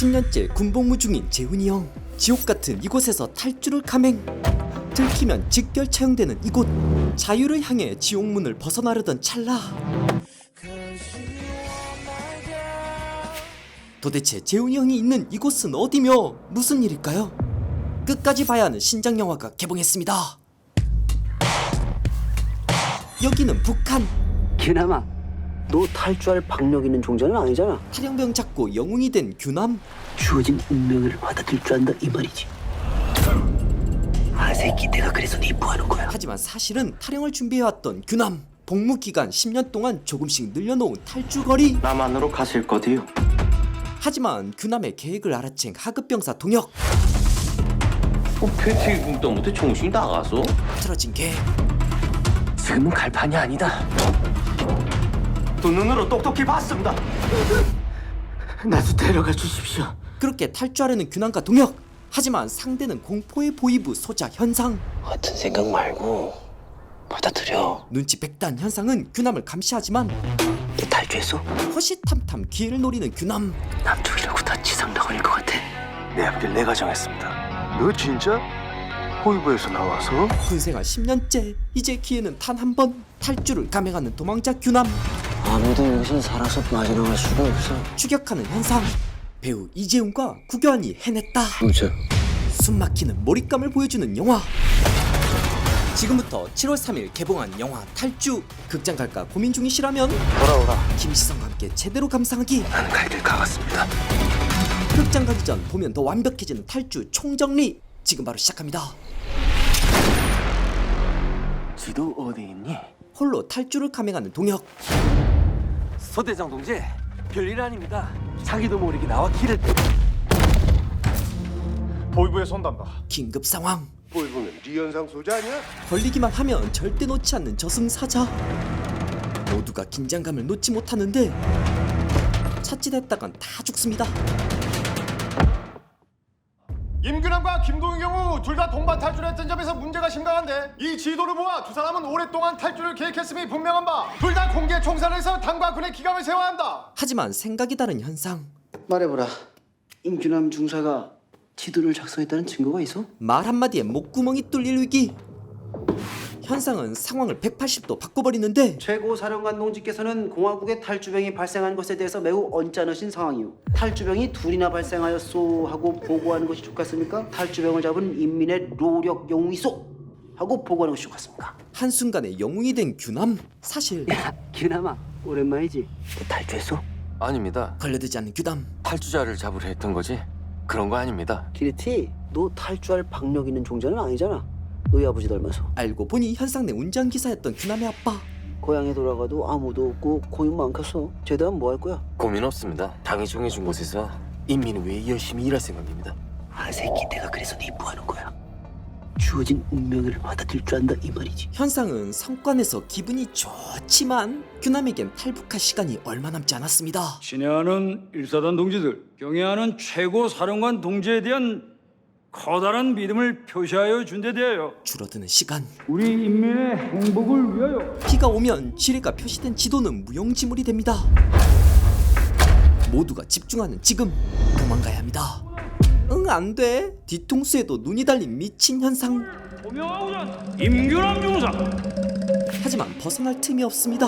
10년째 군복무 중인 재훈이 형. 지옥 같은 이곳에서 탈주를 감행. 들키면 직결 처형되는 이곳. 자유를 향해 지옥문을 벗어나려던 찰나. 도대체 재훈이 형이 있는 이곳은 어디며 무슨 일일까요? 끝까지 봐야 하는 신작 영화가 개봉했습니다. 여기는 북한. 기남아, 너 탈주할 박력 있는 종자는 아니잖아. 탈영병 잡고 영웅이 된 규남. 주어진 운명을 받아들일 줄 안다 이 말이지. 아 새끼, 내가 그래서 네 입부하는 거야. 하지만 사실은 탈영을 준비해왔던 규남. 복무 기간 10년 동안 조금씩 늘려놓은 탈주거리. 남한으로 가실 거디요? 하지만 규남의 계획을 알아챈 하급병사 동혁. 패티군 때부터 정신이 나가서? 틀어진 계획. 지금은 갈 판이 아니다. 두 눈으로 똑똑히 봤습니다. 나도 데려가 주십시오. 그렇게 탈주하려는 규남과 동혁. 하지만 상대는 공포의 보이부 소자 현상. 같은 생각 말고 받아들여. 눈치 백단 현상은 규남을 감시하지만 너 탈주했어? 허시탐탐 기회를 노리는 규남. 남쪽이라고 다 지상 나갈 것 같아. 내 앞길 내가 정했습니다. 너 진짜? 호위부에서 나와서? 군생활 10년째. 이제 기회는 단 한 번. 탈주를 감행하는 도망자 규남. 아무도 여기서 살아서 빠져나갈 수가 없어. 추격하는 현상. 배우 이재훈과 구교환이 해냈다. 무죠. 숨막히는 몰입감을 보여주는 영화. 지금부터 7월 3일 개봉한 영화 탈주. 극장 갈까 고민 중이시라면 돌아오라. 김시성과 함께 제대로 감상하기. 난 갈 길 가봤습니다. 극장 가기 전 보면 더 완벽해지는 탈주 총정리. 지금 바로 시작합니다. 지도 어디 있니? 홀로 탈주를 감행하는 동혁. 서대장 동지, 별일 아닙니다. 자기도 모르게 나와 길을. 호위부에 손담다. 긴급 상황. 호위부는 리현상 소자 아니야? 걸리기만 하면 절대 놓지 않는 저승사자. 모두가 긴장감을 놓지 못하는데 차짓했다간 다 죽습니다. 임규남과 김동인 경우 둘 다 동반 탈주를 했던 점에서 문제가 심각한데, 이 지도를 보아 두 사람은 오랫동안 탈주를 계획했음이 분명한 바, 둘 다 공개 총살을 해서 당과 군의 기강을 세워야 한다. 하지만 생각이 다른 현상. 말해보라. 임규남 중사가 지도를 작성했다는 증거가 있어? 말 한마디에 목구멍이 뚫릴 위기. 현상은 상황을 180도 바꿔버리는데 최고 사령관 동지께서는 공화국의 탈주병이 발생한 것에 대해서 매우 언짢으신 상황이요. 탈주병이 둘이나 발생하였소 하고 보고하는 것이 좋겠습니까? 탈주병을 잡은 인민의 노력 영웅이소 하고 보고하는 것이 좋겠습니까? 한순간에 영웅이 된 규남. 사실 야, 규남아, 오랜만이지? 너 탈주했어? 아닙니다. 걸려들지 않는 규남. 탈주자를 잡으려 했던 거지? 그런 거 아닙니다. 기르티, 너 탈주할 박력 있는 종자는 아니잖아. 너희 아버지 닮아서. 알고 보니 현상 내 운전기사였던 규남의 아빠. 고향에 돌아가도 아무도 없고 고민 많겠어. 제대한 뭐 할 거야? 고민 없습니다. 당이 정해준 곳에서 인민을 위해 열심히 일할 생각입니다. 아 새끼, 내가 그래서 네 입부하는 거야. 주어진 운명을 받아들일 줄 안다 이 말이지. 현상은 성관에서 기분이 좋지만 규남에겐 탈북할 시간이 얼마 남지 않았습니다. 신뢰하는 1사단 동지들, 경애하는 최고 사령관 동지에 대한 커다란 믿음을 표시하여 준 데 대하여 줄어드는 시간. 우리 인민의 행복을 위하여 비가 오면 지뢰가 표시된 지도는 무용지물이 됩니다. 모두가 집중하는 지금 도망가야 합니다. 응, 안 돼. 뒤통수에도 눈이 달린 미친 현상. 호명하고자 임규남 중사, 하지만 벗어날 틈이 없습니다.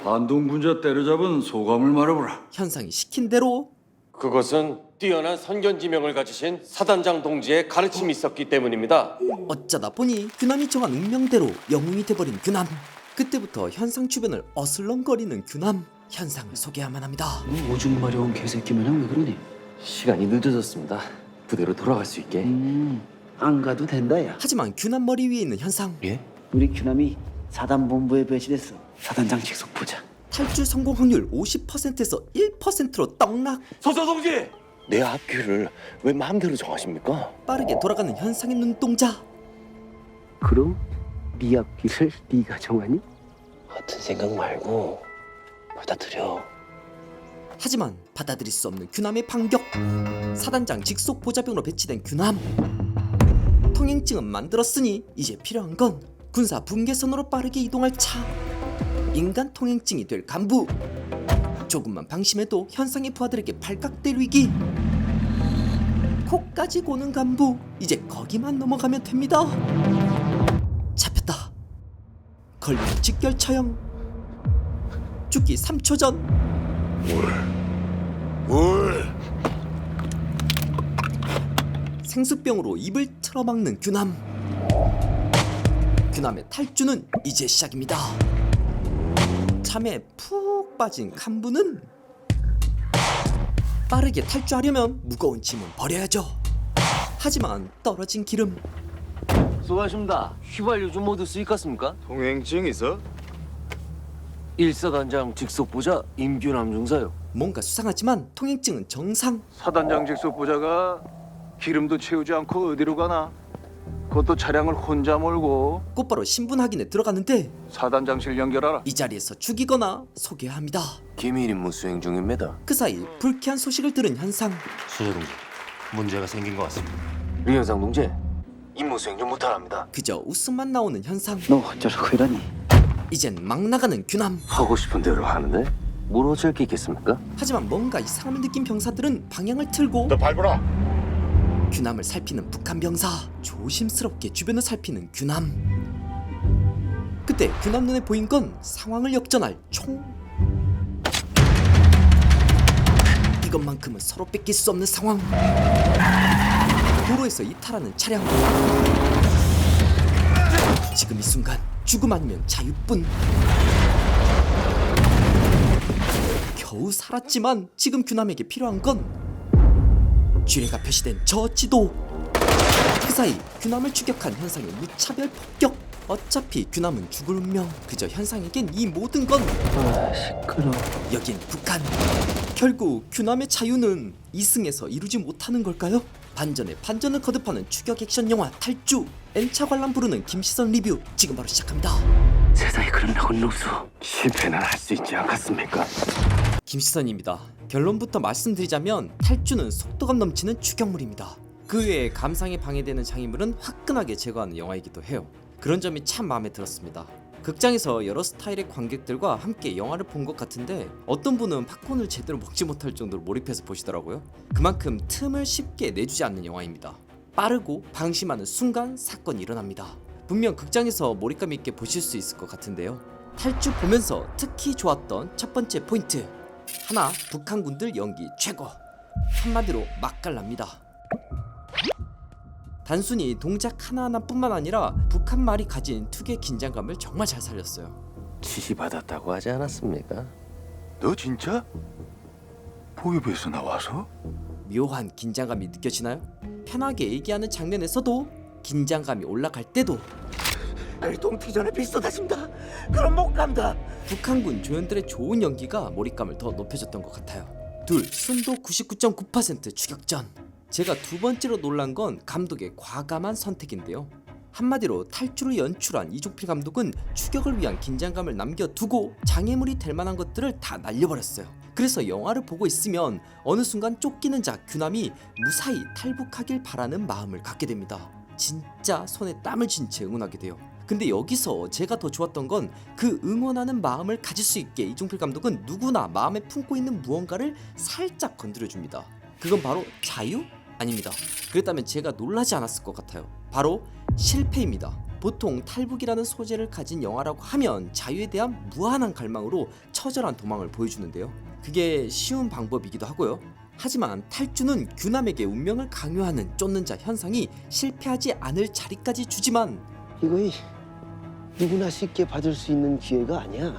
반동 군자 때려잡은 소감을 말해보라. 현상이 시킨 대로 그것은 뛰어난 선견지명을 가지신 사단장 동지의 가르침이 있었기 때문입니다. 어쩌다 보니 규남이 정한 운명대로 영웅이 돼버린 규남. 그때부터 현상 주변을 어슬렁거리는 규남. 현상을 소개해야만 합니다. 너 오줌 마려운 개새끼 마냥 왜 그러니? 시간이 늦어졌습니다. 부대로 돌아갈 수 있게. 안 가도 된다 야. 하지만 규남 머리 위에 있는 현상. 예? 우리 규남이 사단본부에 배치됐어. 사단장 직속 보자. 탈출 성공 확률 50%에서 1%로 떡락. 서서 동지! 내 앞길을 왜 마음대로 정하십니까? 빠르게 돌아가는 현상의 눈동자. 그럼 네 앞길을 네가 정하니? 같은 생각 말고 받아들여. 하지만 받아들일 수 없는 규남의 반격. 사단장 직속 보좌병으로 배치된 규남. 통행증은 만들었으니 이제 필요한 건 군사 분계선으로 빠르게 이동할 차. 인간 통행증이 될 간부. 조금만 방심해도 현상의 부하들에게 발각될 위기. 코까지 고는 간부. 이제 거기만 넘어가면 됩니다. 잡혔다. 걸리면 직결 처형. 죽기 3초 전. 생수병으로 입을 틀어막는 규남. 규남의 탈주는 이제 시작입니다. 잠에 푹 빠진 간부는 빠르게 탈주하려면 무거운 짐은 버려야죠. 하지만 떨어진 기름. 수고하십니다. 휘발유 좀 모두 수익갔습니까? 통행증 있어? 일사단장 직속보자 임규남 중사요. 뭔가 수상하지만 통행증은 정상. 사단장 직속 보자가 기름도 채우지 않고 어디로 가나? 그것도 차량을 혼자 몰고 곧바로 신분 확인에 들어가는데 사단장실 연결하라. 이 자리에서 죽이거나 소개합니다. 기밀 임무 수행 중입니다. 그 사이 불쾌한 소식을 들은 현상. 수재 동지, 문제가 생긴 것 같습니다. 류현상 동지, 임무 수행 좀 못하랍니다. 그저 웃음만 나오는 현상. 너 어쩌라고 이러니? 이젠 막 나가는 규남. 하고 싶은 대로 하는데 뭘 어쩔 게 있겠습니까? 하지만 뭔가 이상함을 느낀 병사들은 방향을 틀고 밟아라. 규남을 살피는 북한 병사. 조심스럽게 주변을 살피는 규남. 그때 규남 눈에 보인 건 상황을 역전할 총. 이것만큼은 서로 뺏길 수 없는 상황. 도로에서 이탈하는 차량. 지금 이 순간 죽음 아니면 자유뿐. 겨우 살았지만 지금 규남에게 필요한 건 쥐레가 표시된 저 지도. 그 사이 규남을 추격한 현상의 무차별 폭격. 어차피 규남은 죽을 운명. 그저 현상에겐 이 모든 건 시끄러. 여긴 북한. 결국 규남의 자유는 이승에서 이루지 못하는 걸까요? 반전에 반전을 거듭하는 추격 액션 영화 탈주. N차 관람 부르는 김시선 리뷰 지금 바로 시작합니다. 세상에 그런 낙은 없어. 실패는 할 수 있지 않겠습니까? 김시선입니다. 결론부터 말씀드리자면 탈주는 속도감 넘치는 추격물입니다. 그 외에 감상에 방해되는 장애물은 화끈하게 제거하는 영화이기도 해요. 그런 점이 참 마음에 들었습니다. 극장에서 여러 스타일의 관객들과 함께 영화를 본 것 같은데 어떤 분은 팝콘을 제대로 먹지 못할 정도로 몰입해서 보시더라고요. 그만큼 틈을 쉽게 내주지 않는 영화입니다. 빠르고 방심하는 순간 사건이 일어납니다. 분명 극장에서 몰입감 있게 보실 수 있을 것 같은데요. 탈주 보면서 특히 좋았던 첫 번째 포인트. 하나, 북한군들 연기 최고. 한마디로 맛깔납니다. 단순히 동작 하나하나뿐만 아니라 북한 말이 가진 특유의 긴장감을 정말 잘 살렸어요. 지시받았다고 하지 않았습니까? 너 진짜? 보위부에서 나와서? 묘한 긴장감이 느껴지나요? 편하게 얘기하는 장면에서도 긴장감이 올라갈 때도 동튀 전에 비 쏟아집니다. 그럼 못 간다. 북한군 조연들의 좋은 연기가 몰입감을 더 높여줬던 것 같아요. 둘, 순도 99.9% 추격전. 제가 두 번째로 놀란 건 감독의 과감한 선택인데요. 한마디로 탈주를 연출한 이종필 감독은 추격을 위한 긴장감을 남겨두고 장애물이 될 만한 것들을 다 날려버렸어요. 그래서 영화를 보고 있으면 어느 순간 쫓기는 자 규남이 무사히 탈북하길 바라는 마음을 갖게 됩니다. 진짜 손에 땀을 쥔 채 응원하게 돼요. 근데 여기서 제가 더 좋았던 건 그 응원하는 마음을 가질 수 있게 이종필 감독은 누구나 마음에 품고 있는 무언가를 살짝 건드려줍니다. 그건 바로 자유? 아닙니다. 그랬다면 제가 놀라지 않았을 것 같아요. 바로 실패입니다. 보통 탈북이라는 소재를 가진 영화라고 하면 자유에 대한 무한한 갈망으로 처절한 도망을 보여주는데요. 그게 쉬운 방법이기도 하고요. 하지만 탈주는 규남에게 운명을 강요하는 쫓는 자 현상이 실패하지 않을 자리까지 주지만 이거이 누구나 쉽게 받을 수 있는 기회가 아니야.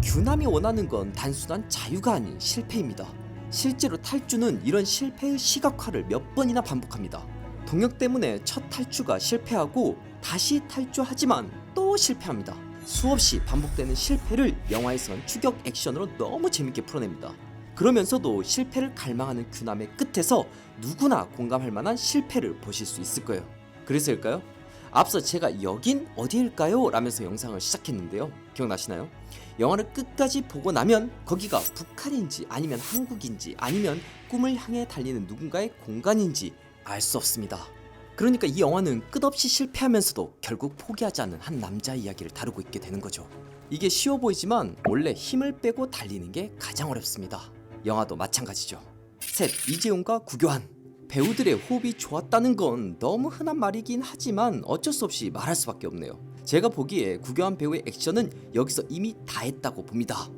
규남이 원하는 건 단순한 자유가 아닌 실패입니다. 실제로 탈주는 이런 실패의 시각화를 몇 번이나 반복합니다. 동력 때문에 첫 탈주가 실패하고 다시 탈주하지만 또 실패합니다. 수없이 반복되는 실패를 영화에선 추격 액션으로 너무 재밌게 풀어냅니다. 그러면서도 실패를 갈망하는 규남의 끝에서 누구나 공감할 만한 실패를 보실 수 있을 거예요. 그래서일까요? 앞서 제가 여긴 어디일까요? 라면서 영상을 시작했는데요. 기억나시나요? 영화를 끝까지 보고 나면 거기가 북한인지 아니면 한국인지 아니면 꿈을 향해 달리는 누군가의 공간인지 알 수 없습니다. 그러니까 이 영화는 끝없이 실패하면서도 결국 포기하지 않는 한 남자의 이야기를 다루고 있게 되는 거죠. 이게 쉬워 보이지만 원래 힘을 빼고 달리는 게 가장 어렵습니다. 영화도 마찬가지죠. 셋, 이재용과 구교한. 배우들의 호흡이 좋았다는 건 너무 흔한 말이긴 하지만 어쩔 수 없이 말할 수밖에 없네요. 제가 보기에 구교환 배우의 액션은 여기서 이미 다 했다고 봅니다.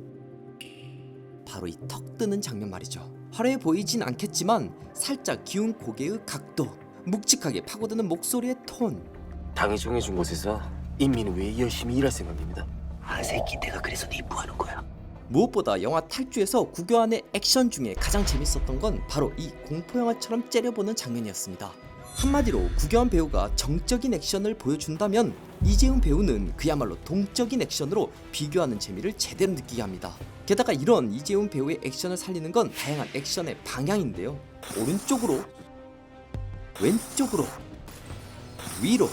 바로 이 턱 뜨는 장면 말이죠. 화려해 보이진 않겠지만 살짝 기운 고개의 각도, 묵직하게 파고드는 목소리의 톤, 당이 정해준 곳에서 인민을 위해 열심히 일할 생각입니다. 아 새끼 내가 그래서 니 뭐하는 거야? 무엇보다 영화 탈주에서 구교환의 액션 중에 가장 재밌었던 건 바로 이 공포영화처럼 째려보는 장면이었습니다. 한마디로 구교환 배우가 정적인 액션을 보여준다면 이재훈 배우는 그야말로 동적인 액션으로 비교하는 재미를 제대로 느끼게 합니다. 게다가 이런 이재훈 배우의 액션을 살리는 건 다양한 액션의 방향인데요. 오른쪽으로, 왼쪽으로, 위로,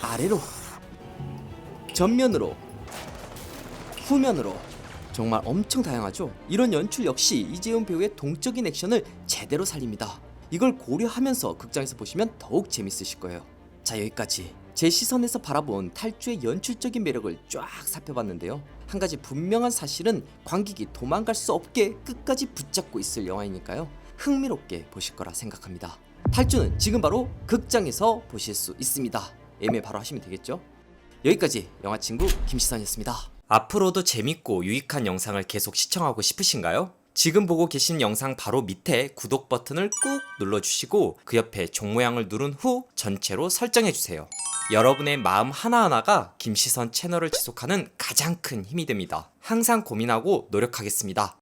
아래로, 전면으로, 후면으로, 정말 엄청 다양하죠. 이런 연출 역시 이재훈 배우의 동적인 액션을 제대로 살립니다. 이걸 고려하면서 극장에서 보시면 더욱 재밌으실 거예요. 자, 여기까지 제 시선에서 바라본 탈주의 연출적인 매력을 쫙 살펴봤는데요. 한 가지 분명한 사실은 관객이 도망갈 수 없게 끝까지 붙잡고 있을 영화이니까요. 흥미롭게 보실 거라 생각합니다. 탈주는 지금 바로 극장에서 보실 수 있습니다. 예매 바로 하시면 되겠죠? 여기까지 영화친구 김시선이었습니다. 앞으로도 재밌고 유익한 영상을 계속 시청하고 싶으신가요? 지금 보고 계신 영상 바로 밑에 구독 버튼을 꾹 눌러주시고 그 옆에 종 모양을 누른 후 전체로 설정해주세요. 여러분의 마음 하나하나가 김시선 채널을 지속하는 가장 큰 힘이 됩니다. 항상 고민하고 노력하겠습니다.